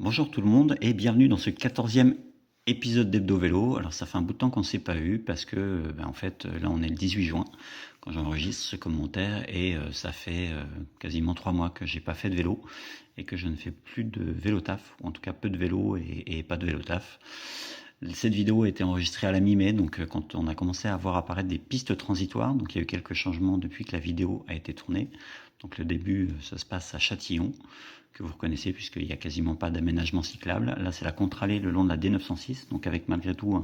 Bonjour tout le monde et bienvenue dans ce 14e épisode d'Hebdo Vélo. Alors ça fait un bout de temps qu'on ne s'est pas vu parce que en fait là on est le 18 juin quand j'enregistre ce commentaire et ça fait quasiment 3 mois que j'ai pas fait de vélo et que je ne fais plus de vélo taf, ou en tout cas peu de vélo et pas de vélo taf. Cette vidéo a été enregistrée à la mi-mai, donc quand on a commencé à voir apparaître des pistes transitoires, donc il y a eu quelques changements depuis que la vidéo a été tournée. Donc le début, ça se passe à Châtillon, que vous reconnaissez puisqu'il n'y a quasiment pas d'aménagement cyclable. Là, c'est la contre-allée le long de la D906, donc avec malgré tout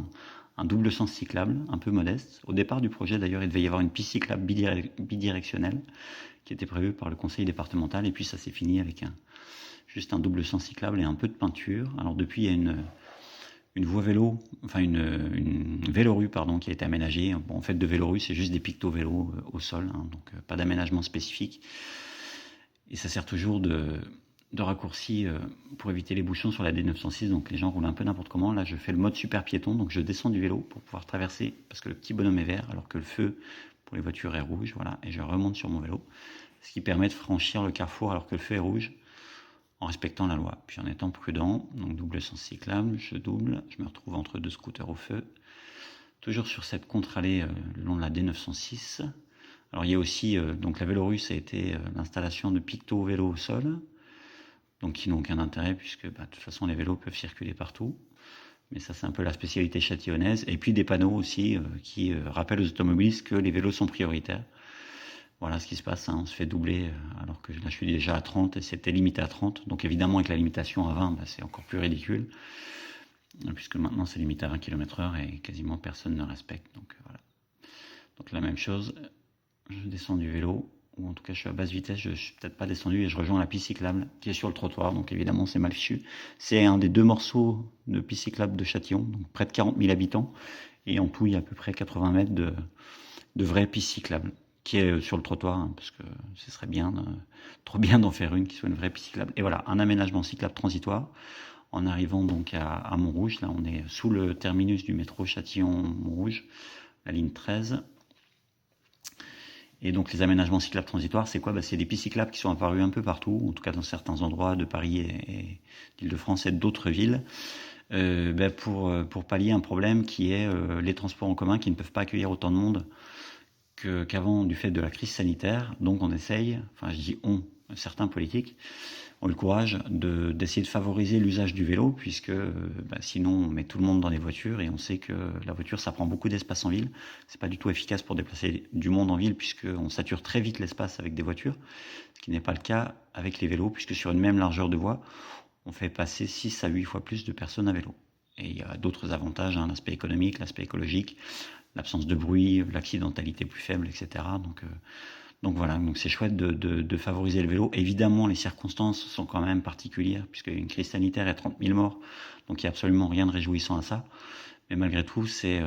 un double sens cyclable, un peu modeste. Au départ du projet, d'ailleurs, il devait y avoir une piste cyclable bidirectionnelle qui était prévue par le conseil départemental, et puis ça s'est fini avec juste un double sens cyclable et un peu de peinture. Alors depuis, il y a une voie vélo, enfin une vélorue pardon, qui a été aménagée. Bon, en fait, de vélorue, c'est juste des pictos vélos au sol, hein, donc pas d'aménagement spécifique. Et ça sert toujours de raccourci pour éviter les bouchons sur la D906, donc les gens roulent un peu n'importe comment. Là, je fais le mode super piéton, donc je descends du vélo pour pouvoir traverser, parce que le petit bonhomme est vert, alors que le feu pour les voitures est rouge, voilà, et je remonte sur mon vélo, ce qui permet de franchir le carrefour alors que le feu est rouge, en respectant la loi, puis en étant prudent. Donc double sens cyclable, je double, je me retrouve entre deux scooters au feu, toujours sur cette contre-allée le long de la D906. Alors il y a aussi, donc la vélorue, ça a été l'installation de pictos vélo au sol, donc qui n'ont aucun intérêt puisque de toute façon les vélos peuvent circuler partout. Mais ça, c'est un peu la spécialité châtillonnaise. Et puis des panneaux aussi qui rappellent aux automobilistes que les vélos sont prioritaires. Voilà ce qui se passe, hein. On se fait doubler alors que là je suis déjà à 30 et c'était limité à 30. Donc évidemment avec la limitation à 20, c'est encore plus ridicule. Puisque maintenant c'est limité à 20 km/h et quasiment personne ne respecte. Donc voilà. Donc la même chose, je descends du vélo, ou en tout cas je suis à basse vitesse, je suis peut-être pas descendu et je rejoins la piste cyclable qui est sur le trottoir, donc évidemment c'est mal fichu. C'est un des deux morceaux de piste cyclable de Châtillon, donc près de 40 000 habitants, et en tout il y a à peu près 80 mètres de vraie piste cyclable qui est sur le trottoir, hein, parce que ce serait bien, trop bien d'en faire une qui soit une vraie piste cyclable. Et voilà, un aménagement cyclable transitoire en arrivant donc à Montrouge. Là on est sous le terminus du métro Châtillon-Montrouge, la ligne 13. Et donc les aménagements cyclables transitoires, c'est quoi? C'est des pistes cyclables qui sont apparues un peu partout, en tout cas dans certains endroits de Paris et d'Île-de-France et d'autres villes, pour pallier un problème qui est les transports en commun qui ne peuvent pas accueillir autant de monde qu'avant du fait de la crise sanitaire. Donc on essaye, enfin je dis on, certains politiques ont eu le courage d'essayer de favoriser l'usage du vélo, puisque sinon on met tout le monde dans les voitures, et on sait que la voiture ça prend beaucoup d'espace en ville, c'est pas du tout efficace pour déplacer du monde en ville, puisqu'on sature très vite l'espace avec des voitures, ce qui n'est pas le cas avec les vélos, puisque sur une même largeur de voie, on fait passer 6 à 8 fois plus de personnes à vélo. Et il y a d'autres avantages, hein, l'aspect économique, l'aspect écologique, l'absence de bruit, l'accidentalité plus faible, etc. Donc voilà, donc c'est chouette de favoriser le vélo. Évidemment, les circonstances sont quand même particulières, puisqu'il y a une crise sanitaire et 30 000 morts, donc il n'y a absolument rien de réjouissant à ça. Mais malgré tout, c'est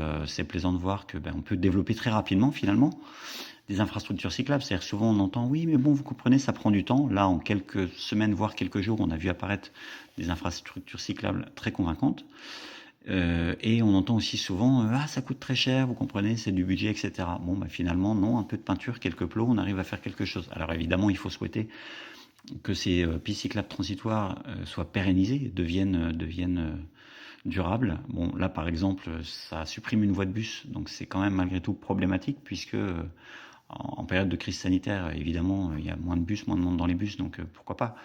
plaisant de voir que on peut développer très rapidement, finalement, des infrastructures cyclables. C'est-à-dire souvent on entend, oui, mais bon, vous comprenez, ça prend du temps. Là, en quelques semaines, voire quelques jours, on a vu apparaître des infrastructures cyclables très convaincantes. Et on entend aussi souvent ah ça coûte très cher, vous comprenez, c'est du budget, etc. Bon finalement non, un peu de peinture, quelques plots, on arrive à faire quelque chose. Alors évidemment il faut souhaiter que ces pistes cyclables transitoires soient pérennisées, deviennent durables. Bon là par exemple ça supprime une voie de bus, donc c'est quand même malgré tout problématique, puisque en période de crise sanitaire évidemment il y a moins de bus, moins de monde dans les bus, donc pourquoi pas.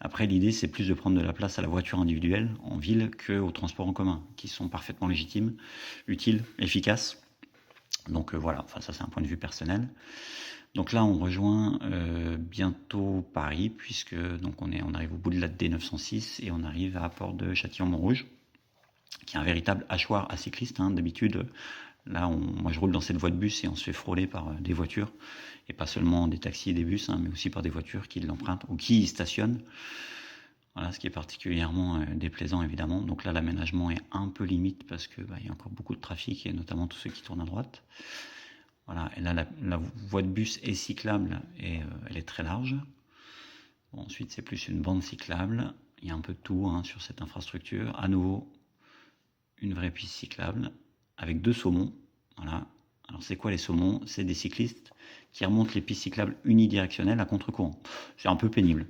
Après, l'idée, c'est plus de prendre de la place à la voiture individuelle en ville qu'aux transports en commun, qui sont parfaitement légitimes, utiles, efficaces. Donc voilà, enfin ça c'est un point de vue personnel. Donc là, on rejoint bientôt Paris, puisque donc on arrive au bout de la D906 et on arrive à Port de Châtillon-Montrouge, qui est un véritable hachoir à cyclistes. Hein. D'habitude, là, moi je roule dans cette voie de bus et on se fait frôler par des voitures, et pas seulement des taxis et des bus, hein, mais aussi par des voitures qui l'empruntent ou qui y stationnent. Voilà, ce qui est particulièrement déplaisant évidemment. Donc là, l'aménagement est un peu limite parce que il y a encore beaucoup de trafic, et notamment tous ceux qui tournent à droite. Voilà, et là, la voie de bus est cyclable et elle est très large. Bon, ensuite, c'est plus une bande cyclable. Il y a un peu de tout sur cette infrastructure. À nouveau, une vraie piste cyclable avec deux saumons. Voilà, Alors c'est quoi les saumons? C'est des cyclistes qui remontent les pistes cyclables unidirectionnelles à contre-courant. C'est un peu pénible.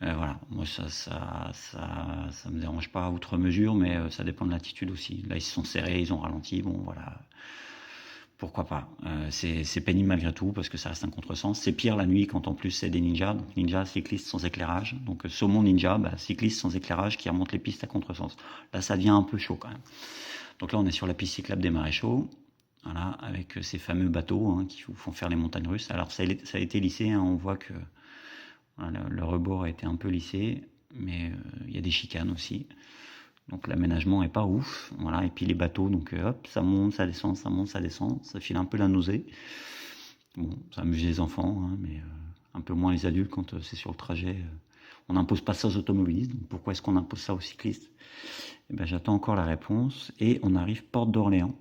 Voilà, moi ça me dérange pas outre mesure, mais ça dépend de l'attitude aussi. Là ils se sont serrés, ils ont ralenti, bon voilà. Pourquoi pas. C'est pénible malgré tout parce que ça reste un contresens. C'est pire la nuit quand en plus c'est des ninjas. Donc ninja, cyclistes sans éclairage. Donc saumon ninja, cycliste sans éclairage qui remonte les pistes à contresens. Là ça devient un peu chaud quand même. Donc là on est sur la piste cyclable des Maréchaux. Voilà, avec ces fameux bateaux qui vous font faire les montagnes russes. Alors ça a été lissé, on voit que voilà, le rebord a été un peu lissé, mais il y a des chicanes aussi. Donc l'aménagement est pas ouf, voilà. Et puis les bateaux, donc hop, ça monte, ça descend, ça monte, ça descend, ça file un peu la nausée. Bon, ça amuse les enfants, mais un peu moins les adultes quand c'est sur le trajet. On n'impose pas ça aux automobilistes, donc pourquoi est-ce qu'on impose ça aux cyclistes? Eh ben, j'attends encore la réponse. Et on arrive porte d'Orléans,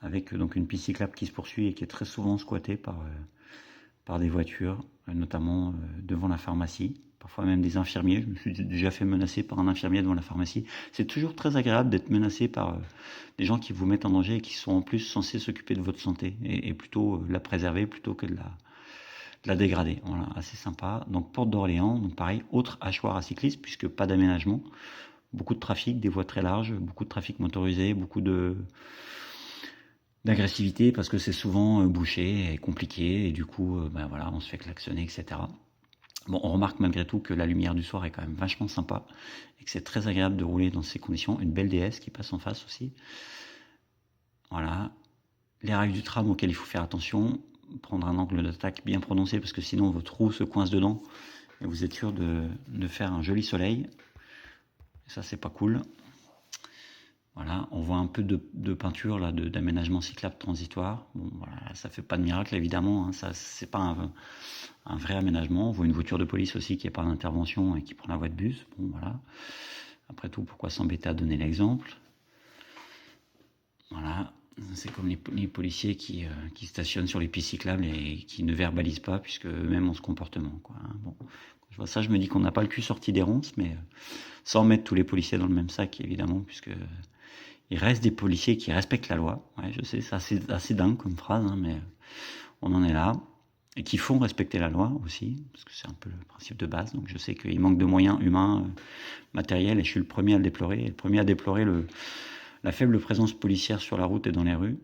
avec donc une piste cyclable qui se poursuit et qui est très souvent squattée par des voitures, notamment devant la pharmacie, parfois même des infirmiers. Je me suis déjà fait menacer par un infirmier devant la pharmacie. C'est toujours très agréable d'être menacé par des gens qui vous mettent en danger et qui sont en plus censés s'occuper de votre santé et plutôt la préserver plutôt que de la dégrader. Voilà, assez sympa. Donc porte d'Orléans, donc pareil, autre hachoir à cyclistes puisque pas d'aménagement, beaucoup de trafic, des voies très larges, beaucoup de trafic motorisé, beaucoup d'agressivité parce que c'est souvent bouché et compliqué et du coup voilà, on se fait klaxonner, etc. Bon, on remarque malgré tout que la lumière du soir est quand même vachement sympa et que c'est très agréable de rouler dans ces conditions. Une belle DS qui passe en face aussi. Voilà. Les rails du tram auxquels il faut faire attention, prendre un angle d'attaque bien prononcé parce que sinon votre roue se coince dedans et vous êtes sûr de faire un joli soleil. Et ça c'est pas cool. Voilà, on voit un peu de peinture là, d'aménagement cyclable transitoire. Bon, voilà, ça fait pas de miracle évidemment, ça c'est pas un vrai aménagement. On voit une voiture de police aussi qui est pas d'intervention et qui prend la voie de bus. Bon voilà. Après tout, pourquoi s'embêter à donner l'exemple? Voilà, c'est comme les policiers qui stationnent sur les pistes cyclables et qui ne verbalisent pas puisque eux-mêmes ont ce comportement, quoi. Bon, quand je vois ça, je me dis qu'on n'a pas le cul sorti des ronces, mais sans mettre tous les policiers dans le même sac évidemment, puisque il reste des policiers qui respectent la loi. Ouais, je sais, c'est assez dingue comme phrase, mais on en est là. Et qui font respecter la loi aussi, parce que c'est un peu le principe de base. Donc je sais qu'il manque de moyens humains, matériels, et je suis le premier à le déplorer. Et le premier à déplorer la faible présence policière sur la route et dans les rues.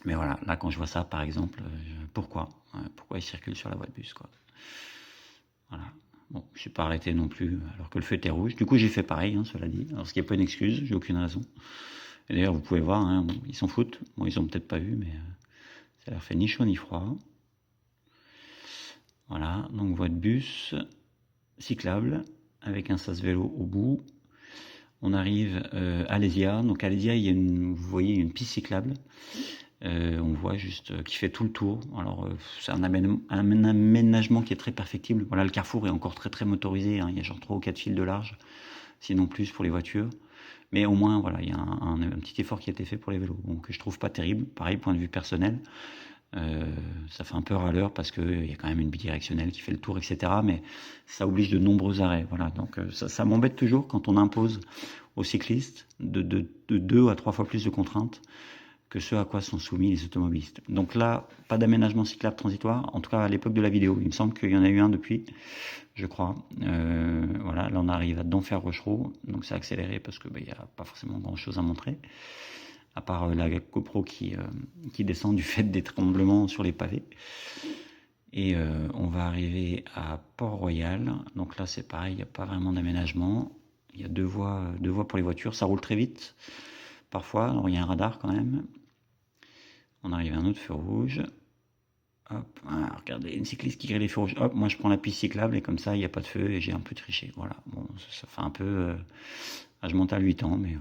Mais voilà, là quand je vois ça, par exemple, pourquoi ils circulent sur la voie de bus, quoi. Voilà. Bon, je suis pas arrêté non plus alors que le feu était rouge. Du coup, j'ai fait pareil, cela dit. Alors, ce qui n'est pas une excuse, j'ai aucune raison. Et d'ailleurs, vous pouvez voir, bon, ils s'en foutent. Bon, ils ont peut-être pas vu, mais ça leur fait ni chaud ni froid. Voilà, donc voie de bus cyclable avec un sas vélo au bout. On arrive à Alésia. Donc à Alésia, vous voyez une piste cyclable. On voit juste qui fait tout le tour. Alors c'est un aménagement qui est très perfectible. Voilà, le carrefour est encore très très motorisé. Il y a genre 3 ou 4 fils de large, sinon plus pour les voitures. Mais au moins, voilà, il y a un petit effort qui a été fait pour les vélos. Donc je trouve pas terrible. Pareil, point de vue personnel. Ça fait un peu râleur parce qu'il y a quand même une bidirectionnelle qui fait le tour, etc. Mais ça oblige de nombreux arrêts. Voilà, donc ça m'embête toujours quand on impose aux cyclistes de 2 à 3 fois plus de contraintes que ce à quoi sont soumis les automobilistes. Donc là, pas d'aménagement cyclable transitoire, en tout cas à l'époque de la vidéo. Il me semble qu'il y en a eu un depuis, je crois. Voilà, là on arrive à Denfert-Rochereau, donc c'est accéléré parce que il n'y a pas forcément grand-chose à montrer, à part la GoPro qui descend du fait des tremblements sur les pavés. Et on va arriver à Port-Royal, donc là c'est pareil, il n'y a pas vraiment d'aménagement. Il y a deux voies pour les voitures, ça roule très vite. Parfois, alors il y a un radar quand même. On arrive à un autre feu rouge. Hop, voilà, regardez, une cycliste qui grille les feux rouges. Hop, moi je prends la piste cyclable et comme ça, il n'y a pas de feu et j'ai un peu triché. Voilà, bon, ça fait un peu âge mental 8 ans, mais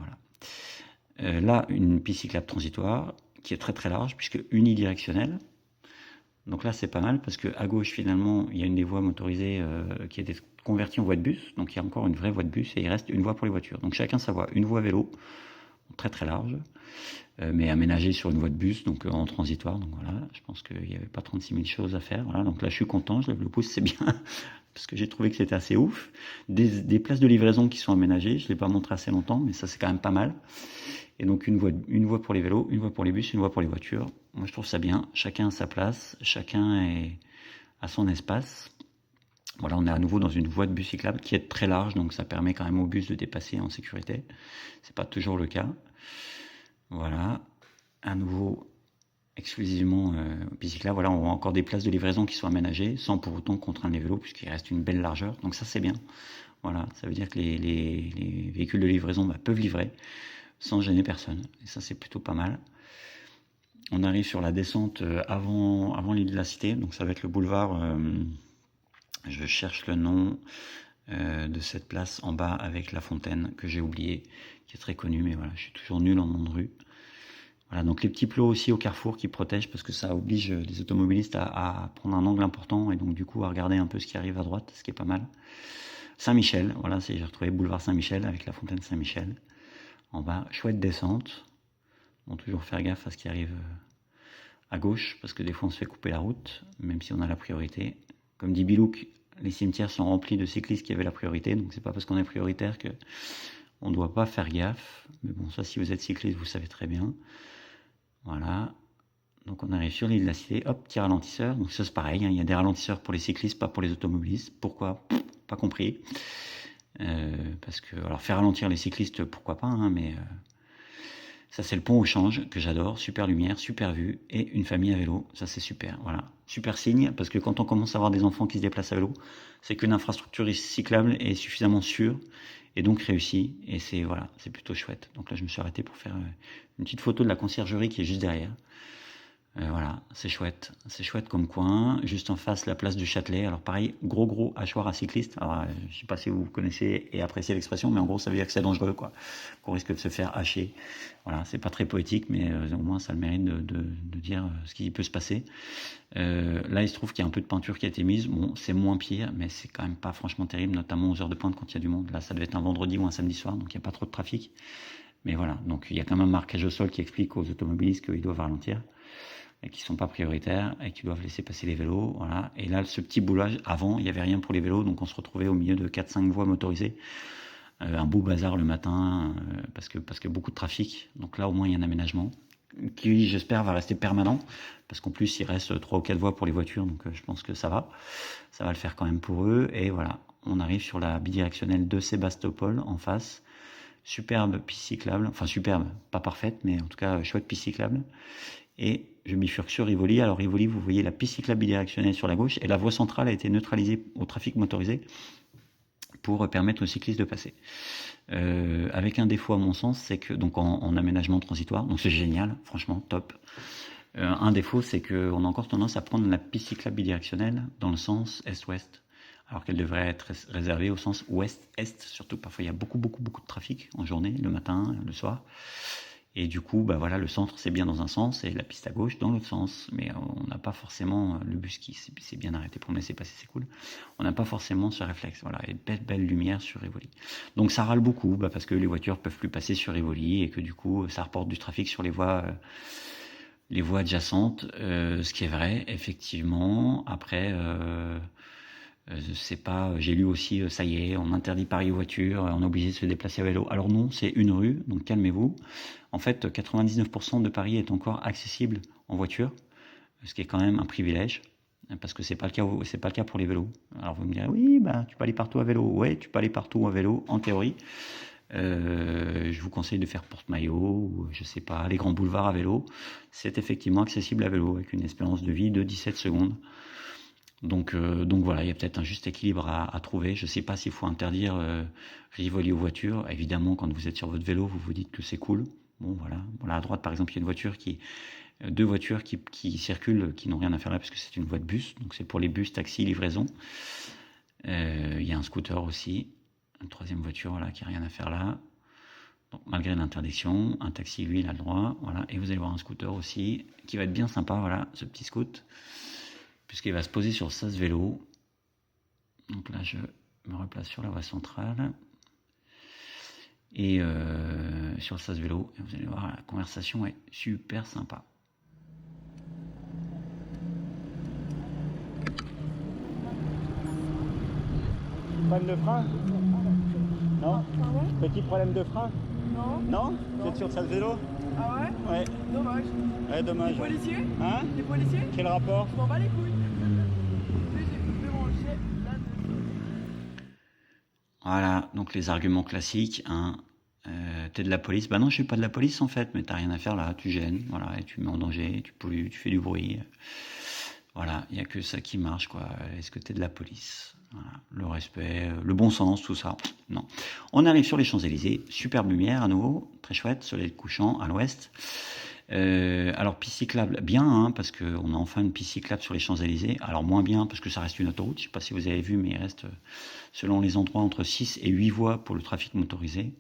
voilà. Là, une piste cyclable transitoire qui est très très large puisque unidirectionnelle. Donc là, c'est pas mal parce qu'à gauche, finalement, il y a une des voies motorisées qui a été convertie en voie de bus. Donc il y a encore une vraie voie de bus et il reste une voie pour les voitures. Donc chacun sa voie. Une voie vélo, très très large, mais aménagée sur une voie de bus, donc en transitoire. Donc voilà, je pense qu'il n'y avait pas 36 000 choses à faire. Voilà, donc là, je suis content, je lève le pouce, c'est bien, parce que j'ai trouvé que c'était assez ouf. Des places de livraison qui sont aménagées, je ne l'ai pas montré assez longtemps, mais ça, c'est quand même pas mal. Et donc une voie pour les vélos, une voie pour les bus, une voie pour les voitures. Moi je trouve ça bien, chacun a sa place, chacun a son espace. Voilà, on est à nouveau dans une voie de bus cyclable qui est très large, donc ça permet quand même au bus de dépasser en sécurité. C'est pas toujours le cas. Voilà, à nouveau exclusivement bus cyclable. Voilà, on a encore des places de livraison qui sont aménagées, sans pour autant contraindre les vélos, puisqu'il reste une belle largeur. Donc ça c'est bien. Voilà, ça veut dire que les véhicules de livraison peuvent livrer sans gêner personne. Et ça c'est plutôt pas mal. On arrive sur la descente avant l'île de la Cité, donc ça va être le boulevard. Je cherche le nom de cette place en bas avec la fontaine que j'ai oublié, qui est très connue, mais voilà, je suis toujours nul en nom de rue. Voilà, donc les petits plots aussi au carrefour qui protègent parce que ça oblige les automobilistes à prendre un angle important et donc du coup à regarder un peu ce qui arrive à droite, ce qui est pas mal. Saint-Michel, voilà, j'ai retrouvé boulevard Saint-Michel avec la fontaine Saint-Michel. En bas, chouette descente. Bon, toujours faire gaffe à ce qui arrive à gauche parce que des fois on se fait couper la route, même si on a la priorité. Comme dit Bilouk, les cimetières sont remplis de cyclistes qui avaient la priorité, donc c'est pas parce qu'on est prioritaire que on ne doit pas faire gaffe. Mais bon, ça, si vous êtes cycliste, vous savez très bien. Voilà. Donc on arrive sur l'île de la Cité. Hop, petit ralentisseur. Donc ça, c'est pareil. Il y a des ralentisseurs pour les cyclistes, pas pour les automobilistes. Pourquoi? Pas compris. Parce que, alors, faire ralentir les cyclistes, pourquoi pas, hein, mais ça, c'est le pont au change que j'adore. Super lumière, super vue et une famille à vélo. Ça, c'est super. Voilà. Super signe parce que quand on commence à avoir des enfants qui se déplacent à vélo, c'est qu'une infrastructure cyclable est suffisamment sûre et donc réussie. Et c'est voilà, c'est plutôt chouette. Donc là, je me suis arrêté pour faire une petite photo de la conciergerie qui est juste derrière. Voilà, c'est chouette comme coin. Juste en face, la place du Châtelet. Alors pareil, gros hachoir à cyclistes. Alors je sais pas si vous connaissez et appréciez l'expression, mais en gros ça veut dire que c'est dangereux, quoi. Qu'on risque de se faire hacher. Voilà, c'est pas très poétique, mais au moins ça a le mérite de dire ce qui peut se passer. Là, il se trouve qu'il y a un peu de peinture qui a été mise. Bon, c'est moins pire, mais c'est quand même pas franchement terrible, notamment aux heures de pointe quand il y a du monde. Là, ça devait être un vendredi ou un samedi soir, donc il n'y a pas trop de trafic. Mais voilà, donc il y a quand même un marquage au sol qui explique aux automobilistes qu'ils doivent ralentir et qui sont pas prioritaires et qui doivent laisser passer les vélos, voilà. Et là, ce petit boulage, avant, il n'y avait rien pour les vélos, donc on se retrouvait au milieu de 4-5 voies motorisées. Un beau bazar le matin, parce que beaucoup de trafic. Donc là, au moins, il y a un aménagement qui, j'espère, va rester permanent, parce qu'en plus, il reste 3 ou 4 voies pour les voitures, donc je pense que ça va le faire quand même pour eux. Et voilà, on arrive sur la bidirectionnelle de Sébastopol, en face. Superbe piste cyclable, enfin superbe, pas parfaite, mais en tout cas chouette piste cyclable. Et je bifurque sur Rivoli. Alors Rivoli, vous voyez la piste cyclable bidirectionnelle sur la gauche et la voie centrale a été neutralisée au trafic motorisé pour permettre aux cyclistes de passer. Avec un défaut à mon sens, c'est que donc en aménagement transitoire, donc c'est génial, franchement top. Un défaut, c'est qu'on a encore tendance à prendre la piste cyclable bidirectionnelle dans le sens est-ouest, alors qu'elle devrait être réservée au sens ouest-est. Surtout parfois il y a beaucoup de trafic en journée, le matin, le soir. Et du coup, voilà, le centre c'est bien dans un sens et la piste à gauche dans l'autre sens. Mais on n'a pas forcément le bus qui s'est bien arrêté pour me laisser passer, c'est cool. On n'a pas forcément ce réflexe. Voilà, et belle lumière sur Rivoli. Donc ça râle beaucoup parce que les voitures peuvent plus passer sur Rivoli et que du coup ça reporte du trafic sur les voies adjacentes. Ce qui est vrai, effectivement. Après. C'est pas, j'ai lu aussi, ça y est, on interdit Paris aux voitures, on est obligé de se déplacer à vélo. Alors non, c'est une rue, donc calmez-vous. En fait, 99% de Paris est encore accessible en voiture, ce qui est quand même un privilège, parce que c'est pas le cas pour les vélos. Alors vous me direz, oui, tu peux aller partout à vélo. Ouais, tu peux aller partout à vélo, en théorie. Je vous conseille de faire Porte-Maillot, ou je sais pas, les grands boulevards à vélo. C'est effectivement accessible à vélo, avec une espérance de vie de 17 secondes. Donc voilà, il y a peut-être un juste équilibre à trouver. Je ne sais pas s'il faut interdire Rivoli aux voitures. Évidemment, quand vous êtes sur votre vélo, vous vous dites que c'est cool. Bon, voilà. Là, à droite, par exemple, il y a deux voitures qui circulent, qui n'ont rien à faire là, parce que c'est une voie de bus. Donc c'est pour les bus, taxis, livraison. Il y a un scooter aussi. Une troisième voiture, voilà, qui n'a rien à faire là. Donc, malgré l'interdiction, un taxi, lui, il a le droit. Voilà. Et vous allez voir un scooter aussi, qui va être bien sympa, voilà, ce petit scoot, puisqu'il va se poser sur le sas vélo. Donc là, je me replace sur la voie centrale. Et sur le sas vélo, et vous allez voir, la conversation est super sympa. Problème de frein? Non? Pardon? Petit problème de frein? Non. Non? Vous Non. êtes sur salle vélo? Ah ouais? Ouais. Dommage. Ouais, Les dommage. Ouais. policiers? Hein? Les policiers? Quel rapport? Je m'en bats les couilles. J'ai coupé mon jet là-dessus. Voilà, donc les arguments classiques, hein. T'es de la police? Bah non, je suis pas de la police en fait, mais t'as rien à faire là, tu gênes, voilà, et tu mets en danger, tu pollues, tu fais du bruit. Voilà, il y a que ça qui marche, quoi. Est-ce que t'es de la police? Voilà, le respect, le bon sens, tout ça. Non. On arrive sur les Champs-Élysées, superbe lumière à nouveau, très chouette, soleil couchant à l'ouest. Alors piste cyclable, bien, hein, parce qu'on a enfin une piste cyclable sur les Champs-Élysées. Alors moins bien, parce que ça reste une autoroute. Je sais pas si vous avez vu, mais il reste, selon les endroits, entre 6 et 8 voies pour le trafic motorisé.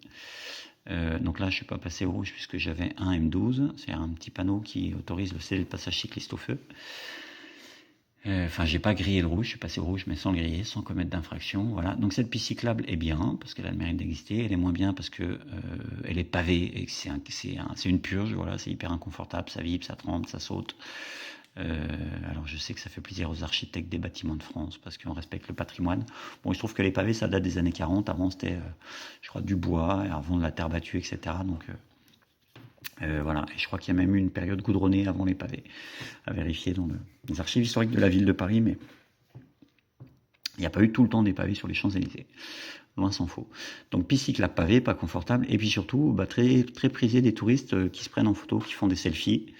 Donc là, je suis pas passé au rouge puisque j'avais un M12. C'est un petit panneau qui autorise le passage cycliste au feu. Enfin, j'ai pas grillé le rouge, je suis passé au rouge, mais sans le griller, sans commettre d'infraction. Voilà. Donc cette piste cyclable est bien parce qu'elle a le mérite d'exister. Elle est moins bien parce que elle est pavée et que c'est une purge. Voilà, c'est hyper inconfortable, ça vibre, ça tremble, ça saute. Alors je sais que ça fait plaisir aux architectes des bâtiments de France parce qu'on respecte le patrimoine. Bon, il se trouve que les pavés, ça date des années 40. Avant, c'était, je crois, du bois, et avant de la terre battue, etc. Donc voilà. Et je crois qu'il y a même eu une période goudronnée avant les pavés, à vérifier dans les archives historiques de la ville de Paris, mais il n'y a pas eu tout le temps des pavés sur les Champs-Élysées. Loin s'en faut. Donc piste cyclable pavée, pas confortable, et puis surtout bah, très, très prisé des touristes qui se prennent en photo, qui font des selfies.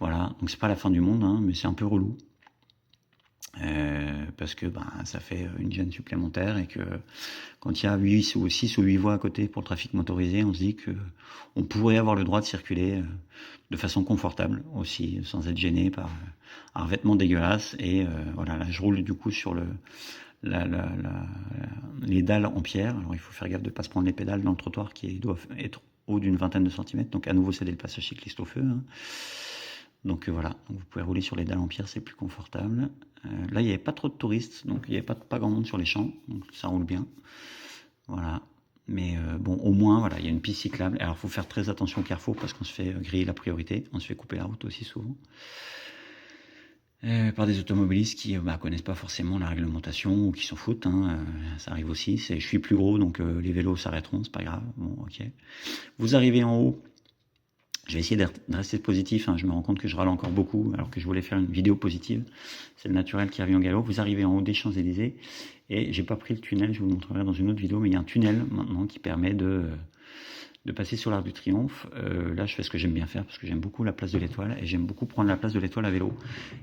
Voilà, donc c'est pas la fin du monde, hein, mais c'est un peu relou. Parce que ben, ça fait une gêne supplémentaire et que quand il y a 6 ou 8 voies à côté pour le trafic motorisé, on se dit que on pourrait avoir le droit de circuler de façon confortable aussi, sans être gêné par un revêtement dégueulasse. Et voilà, là je roule du coup sur les dalles en pierre. Alors il faut faire gaffe de ne pas se prendre les pédales dans le trottoir qui doivent être haut d'une vingtaine de centimètres. Donc à nouveau c'est le passage cycliste au feu. Hein. Donc voilà, donc vous pouvez rouler sur les dalles en pierre, c'est plus confortable. Là, il n'y avait pas trop de touristes, donc il n'y avait pas grand monde sur les champs, donc ça roule bien. Voilà. Mais bon, au moins, voilà, il y a une piste cyclable. Alors, il faut faire très attention au carrefour parce qu'on se fait griller la priorité, on se fait couper la route aussi souvent. Par des automobilistes qui connaissent pas forcément la réglementation ou qui s'en foutent, hein, ça arrive aussi. Je suis plus gros, donc les vélos s'arrêteront, c'est pas grave. Bon, ok. Vous arrivez en haut. Je vais essayer de rester positif, hein. Je me rends compte que je râle encore beaucoup, alors que je voulais faire une vidéo positive. C'est le naturel qui revient au galop. Vous arrivez en haut des Champs-Élysées, et j'ai pas pris le tunnel, je vous le montrerai dans une autre vidéo, mais il y a un tunnel maintenant qui permet de passer sur l'Arc du Triomphe. Là, je fais ce que j'aime bien faire, parce que j'aime beaucoup la place de l'Étoile, et j'aime beaucoup prendre la place de l'Étoile à vélo,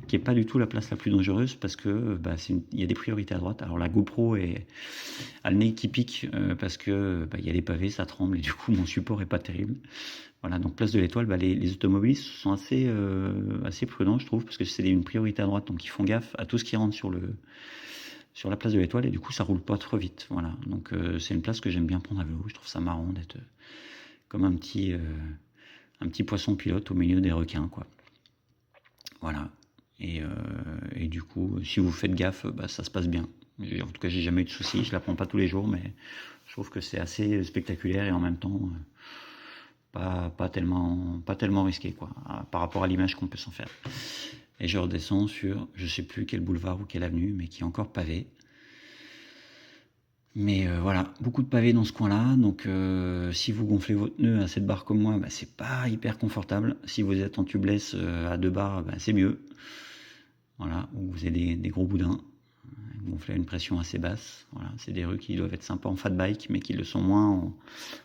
qui est pas du tout la place la plus dangereuse, parce que il y a des priorités à droite. Alors la GoPro a le nez qui pique, parce que il y a des pavés, ça tremble, et du coup mon support est pas terrible. Voilà, donc place de l'Étoile, les automobilistes sont assez prudents, je trouve, parce que c'est une priorité à droite, donc ils font gaffe à tout ce qui rentre sur la place de l'Étoile, et du coup ça roule pas trop vite. Voilà, donc c'est une place que j'aime bien prendre à vélo. Je trouve ça marrant d'être comme un petit poisson pilote au milieu des requins, quoi. Voilà, et du coup, si vous faites gaffe, ça se passe bien. En tout cas, j'ai jamais eu de soucis. Je la prends pas tous les jours, mais je trouve que c'est assez spectaculaire et en même temps pas tellement risqué, quoi, par rapport à l'image qu'on peut s'en faire. Et je redescends sur, je sais plus quel boulevard ou quelle avenue, mais qui est encore pavé. Mais voilà, beaucoup de pavés dans ce coin-là, donc si vous gonflez votre nœud à cette barre comme moi, c'est pas hyper confortable. Si vous êtes en tubeless à 2 barres, c'est mieux. Voilà, ou vous avez des gros boudins, gonflés à une pression assez basse. Voilà, c'est des rues qui doivent être sympas en fat bike, mais qui le sont moins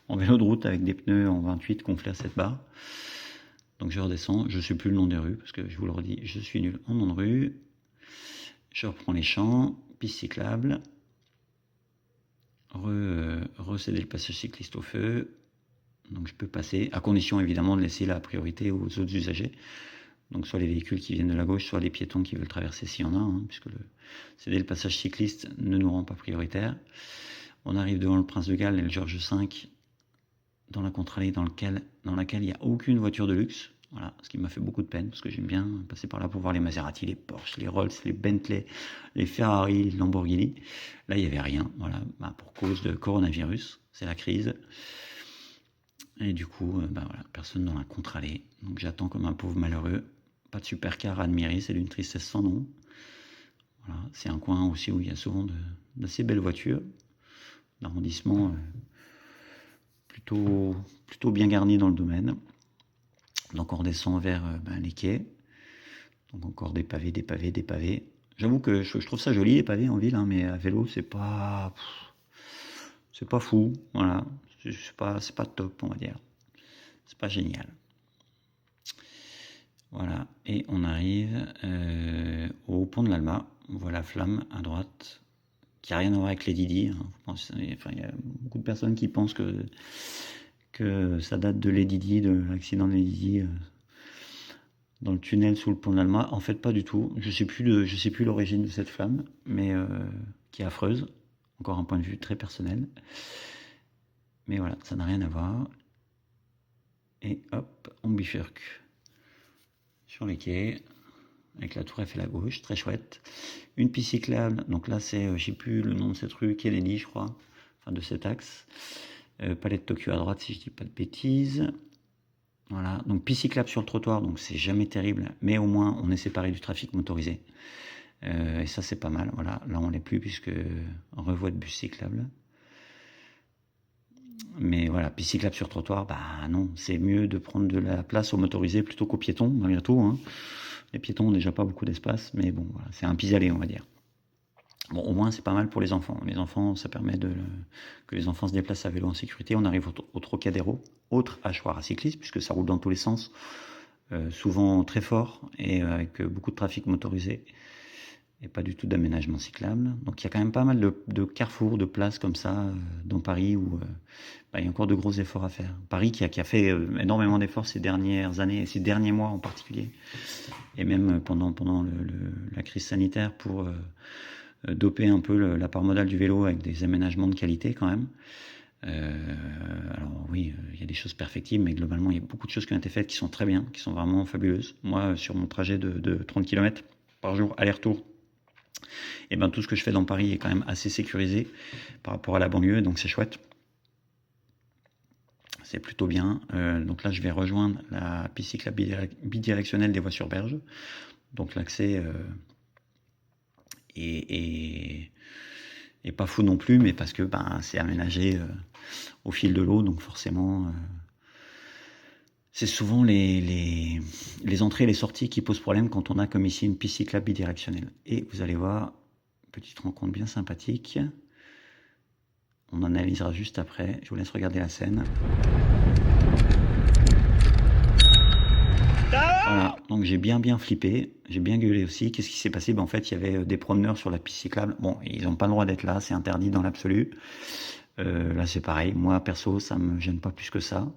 en vélo de route avec des pneus en 28 gonflés à 7 barres. Donc je redescends, je ne sais plus le nom des rues, parce que je vous le redis, je suis nul en nom de rue. Je reprends les champs, piste cyclable, recéder le passage cycliste au feu. Donc je peux passer, à condition évidemment de laisser la priorité aux autres usagers. Donc soit les véhicules qui viennent de la gauche, soit les piétons qui veulent traverser s'il y en a, hein, puisque céder le passage cycliste ne nous rend pas prioritaire. On arrive devant le Prince de Galles et le Georges V, dans la contre-allée dans laquelle il n'y a aucune voiture de luxe. Voilà, ce qui m'a fait beaucoup de peine, parce que j'aime bien passer par là pour voir les Maserati, les Porsche, les Rolls, les Bentley, les Ferrari, les Lamborghini. Là, il n'y avait rien, voilà, pour cause de coronavirus, c'est la crise. Et du coup, voilà, personne dans la contre-allée. Donc j'attends comme un pauvre malheureux. Pas de supercar à admirer, c'est d'une tristesse sans nom. Voilà, c'est un coin aussi où il y a souvent d'assez belles voitures. L'arrondissement plutôt bien garni dans le domaine. Donc on redescend vers les quais. Donc encore des pavés, des pavés, des pavés. J'avoue que je trouve ça joli les pavés en ville, hein, mais à vélo c'est pas fou, voilà. C'est pas top, on va dire. C'est pas génial. Voilà, et on arrive au pont de l'Alma. On voit la flamme à droite, qui n'a rien à voir avec les Didi. Hein. Il y a beaucoup de personnes qui pensent que ça date de Lady Di, de l'accident de Lady Di dans le tunnel sous le pont de l'Alma. En fait, pas du tout. Je sais plus l'origine de cette flamme, mais qui est affreuse. Encore un point de vue très personnel. Mais voilà, ça n'a rien à voir. Et hop, on bifurque sur les quais, avec la tour Eiffel à gauche, très chouette. Une piste cyclable, donc là c'est, je sais plus le nom de cette rue, Kennedy je crois, enfin de cet axe. Palais de Tokyo à droite si je dis pas de bêtises. Voilà, donc piste cyclable sur le trottoir, donc c'est jamais terrible, mais au moins on est séparé du trafic motorisé. Et ça c'est pas mal, voilà, là on l'est plus puisque revoie de bus cyclable. Mais voilà, piste cyclable sur trottoir, bah non, c'est mieux de prendre de la place aux motorisés plutôt qu'aux piétons, malgré tout. Hein. Les piétons ont déjà pas beaucoup d'espace, mais bon, voilà, c'est un pis-aller, on va dire. Bon, au moins, c'est pas mal pour les enfants. Les enfants, ça permet que les enfants se déplacent à vélo en sécurité. On arrive au Trocadéro, autre hachoir à cyclistes, puisque ça roule dans tous les sens, souvent très fort, et avec beaucoup de trafic motorisé, et pas du tout d'aménagement cyclable. Donc il y a quand même pas mal de carrefours, de places comme ça, dans Paris, où il y a encore de gros efforts à faire. Paris qui a fait énormément d'efforts ces dernières années, et ces derniers mois en particulier, et même pendant la crise sanitaire pour doper un peu la part modale du vélo avec des aménagements de qualité quand même. Alors oui, il y a des choses perfectibles, mais globalement il y a beaucoup de choses qui ont été faites qui sont très bien, qui sont vraiment fabuleuses. Moi, sur mon trajet de 30 km par jour, aller-retour, et ben tout ce que je fais dans Paris est quand même assez sécurisé par rapport à la banlieue, donc c'est chouette. C'est plutôt bien. Donc là, je vais rejoindre la piste cyclable bidirectionnelle des voies sur berge. Donc l'accès est pas fou non plus, mais parce que c'est aménagé au fil de l'eau, donc forcément, c'est souvent les entrées et les sorties qui posent problème quand on a comme ici une piste cyclable bidirectionnelle. Et vous allez voir, petite rencontre bien sympathique. On analysera juste après. Je vous laisse regarder la scène. Voilà, donc j'ai bien flippé, j'ai bien gueulé aussi. Qu'est-ce qui s'est passé? En fait, il y avait des promeneurs sur la piste cyclable. Bon, ils n'ont pas le droit d'être là, c'est interdit dans l'absolu. Là, c'est pareil. Moi, perso, ça me gêne pas plus que ça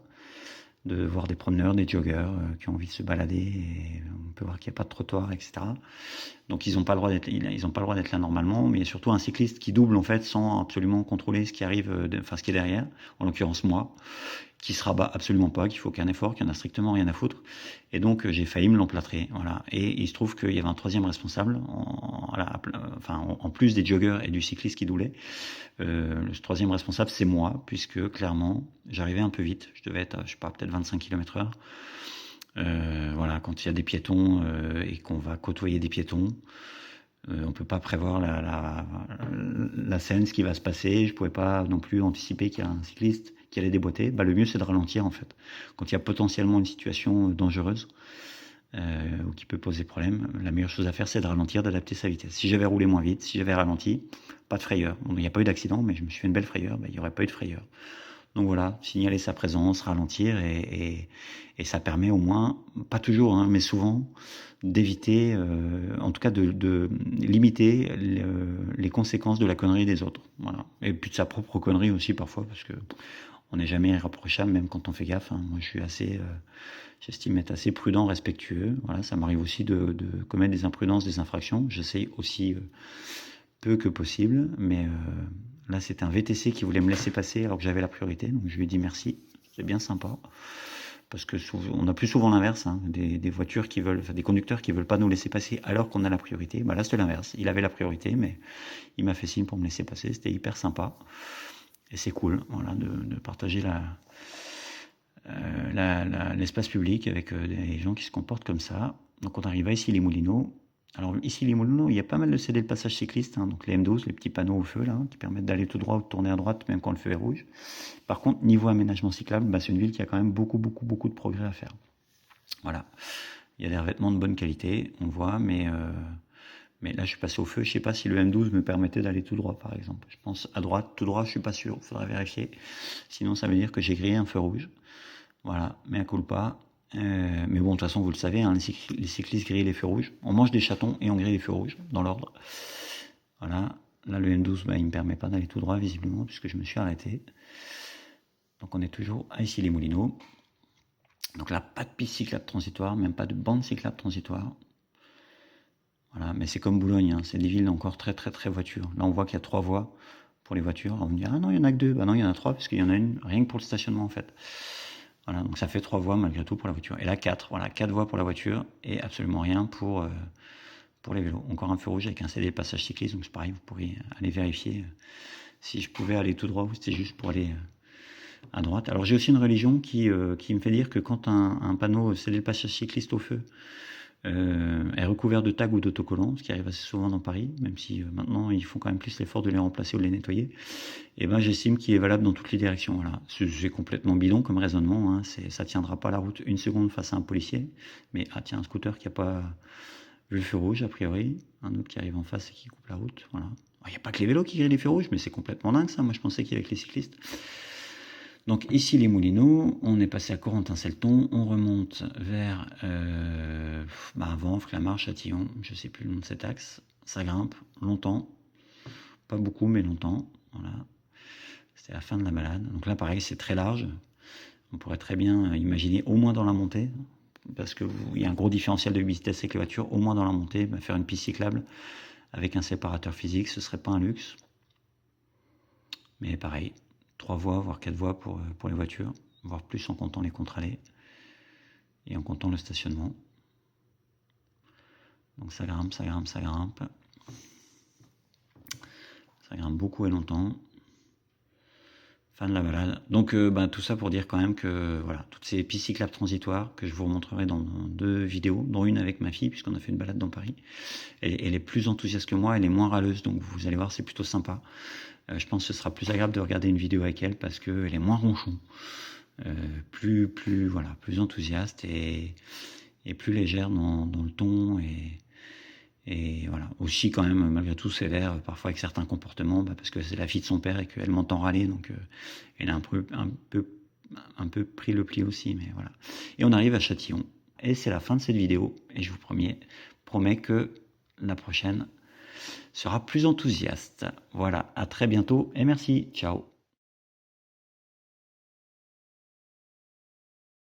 de voir des promeneurs, des joggeurs qui ont envie de se balader. Et on peut voir qu'il n'y a pas de trottoir, etc. Donc, ils n'ont pas le droit d'être là normalement. Mais il y a surtout un cycliste qui double en fait sans absolument contrôler ce qui arrive, ce qui est derrière. En l'occurrence moi, qui se rabat absolument pas, qu'il faut aucun effort, qu'il n'y en a strictement rien à foutre. Et donc j'ai failli me l'emplâtrer. Voilà. Et il se trouve qu'il y avait un troisième responsable, en plus des joggeurs et du cycliste qui doublait. Le troisième responsable, c'est moi, puisque clairement, j'arrivais un peu vite. Je devais être, je sais pas, peut-être 25 km/h. Voilà, quand il y a des piétons et qu'on va côtoyer des piétons, on peut pas prévoir la scène, ce qui va se passer. Je pouvais pas non plus anticiper qu'il y a un cycliste qui allait déboîter. Le mieux c'est de ralentir en fait. Quand il y a potentiellement une situation dangereuse ou qui peut poser problème, la meilleure chose à faire c'est de ralentir, d'adapter sa vitesse. Si j'avais roulé moins vite, si j'avais ralenti, pas de frayeur. Bon, il n'y a pas eu d'accident, mais je me suis fait une belle frayeur. Il n'y aurait pas eu de frayeur. Donc voilà, signaler sa présence, ralentir et ça permet au moins, pas toujours, hein, mais souvent, d'éviter, en tout cas de limiter les conséquences de la connerie des autres. Voilà. Et puis de sa propre connerie aussi parfois, parce que on n'est jamais irréprochable, même quand on fait gaffe. Hein. Moi, je suis j'estime être assez prudent, respectueux. Voilà, ça m'arrive aussi de commettre des imprudences, des infractions. J'essaye aussi peu que possible, mais là c'était un VTC qui voulait me laisser passer alors que j'avais la priorité, donc je lui ai dit merci, c'est bien sympa, parce que on a plus souvent l'inverse, hein, des voitures qui veulent, des conducteurs qui veulent pas nous laisser passer alors qu'on a la priorité. Là c'était l'inverse, il avait la priorité, mais il m'a fait signe pour me laisser passer, c'était hyper sympa, et c'est cool, voilà, de partager l'espace public avec des gens qui se comportent comme ça. Donc on arrive à Issy-les-Moulineaux, Alors ici, les Moulineaux, il y a pas mal de CD de passage cycliste, hein, donc les M12, les petits panneaux au feu, là, qui permettent d'aller tout droit ou de tourner à droite, même quand le feu est rouge. Par contre, niveau aménagement cyclable, bah, c'est une ville qui a quand même beaucoup de progrès à faire. Voilà. Il y a des revêtements de bonne qualité, on le voit, mais là, je suis passé au feu. Je sais pas si le M12 me permettait d'aller tout droit, par exemple. Je pense à droite, tout droit, je suis pas sûr. Il faudra vérifier. Sinon, ça veut dire que j'ai grillé un feu rouge. Voilà, mais à culpa. Mais bon, de toute façon, vous le savez, hein, les cyclistes grillent les feux rouges. On mange des chatons et on grille les feux rouges, dans l'ordre. Voilà. Là, le M12, bah, il me permet pas d'aller tout droit, visiblement, puisque je me suis arrêté. Donc, on est toujours à Issy-les-Moulineaux. Donc là, pas de piste cyclable transitoire, même pas de bande cyclable transitoire. Voilà, mais c'est comme Boulogne, hein, c'est des villes encore très voitures. Là, on voit qu'il y a 3 voies pour les voitures. Alors, on me dit, ah non, il y en a que 2. Bah non, il y en a 3, parce qu'il y en a une rien que pour le stationnement, en fait. Voilà, donc ça fait 3 voies malgré tout pour la voiture. Et là, 4. Voilà, 4 voies pour la voiture et absolument rien pour les vélos. Encore un feu rouge avec un CD de passage cycliste, donc c'est pareil, vous pourriez aller vérifier si je pouvais aller tout droit ou c'était juste pour aller à droite. Alors, j'ai aussi une religion qui me fait dire que quand un panneau CD de passage cycliste au feu est recouvert de tags ou d'autocollants, ce qui arrive assez souvent dans Paris, même si maintenant ils font quand même plus l'effort de les remplacer ou de les nettoyer, et ben j'estime qu'il est valable dans toutes les directions. Voilà. C'est complètement bidon comme raisonnement, hein. Ça tiendra pas la route une seconde face à un policier, mais tiens, un scooter qui n'a pas vu le feu rouge a priori, un autre qui arrive en face et qui coupe la route, voilà. Il n'y a pas que les vélos qui grillent les feux rouges, mais c'est complètement dingue ça, moi je pensais qu'il y avait que les cyclistes. Donc ici les Moulineaux, on est passé à Corentin-Selton, on remonte vers Vanves, Clamart, Châtillon, je ne sais plus le nom de cet axe, ça grimpe longtemps, pas beaucoup mais longtemps, voilà. C'était la fin de la balade. Donc là pareil c'est très large, on pourrait très bien imaginer au moins dans la montée, parce qu'il y a un gros différentiel de vitesse avec les voitures, au moins dans la montée, faire une piste cyclable avec un séparateur physique, ce serait pas un luxe, mais pareil. 3 voies, voire 4 voies pour les voitures, voire plus en comptant les contre-allées et en comptant le stationnement. Donc ça grimpe, ça grimpe, ça grimpe. Ça grimpe beaucoup et longtemps. Fin de la balade. Donc tout ça pour dire quand même que voilà, toutes ces pistes cyclables transitoires que je vous remontrerai dans 2 vidéos, dont une avec ma fille, puisqu'on a fait une balade dans Paris. Elle est plus enthousiaste que moi, elle est moins râleuse, donc vous allez voir, c'est plutôt sympa. Je pense que ce sera plus agréable de regarder une vidéo avec elle parce qu'elle est moins ronchon, plus enthousiaste et plus légère dans le ton et voilà. Aussi quand même malgré tout sévère parfois avec certains comportements, parce que c'est la fille de son père et qu'elle m'entend râler, donc elle a un peu pris le pli aussi, mais voilà. Et on arrive à Châtillon et c'est la fin de cette vidéo et je vous promets que la prochaine sera plus enthousiaste. Voilà, à très bientôt et merci, ciao.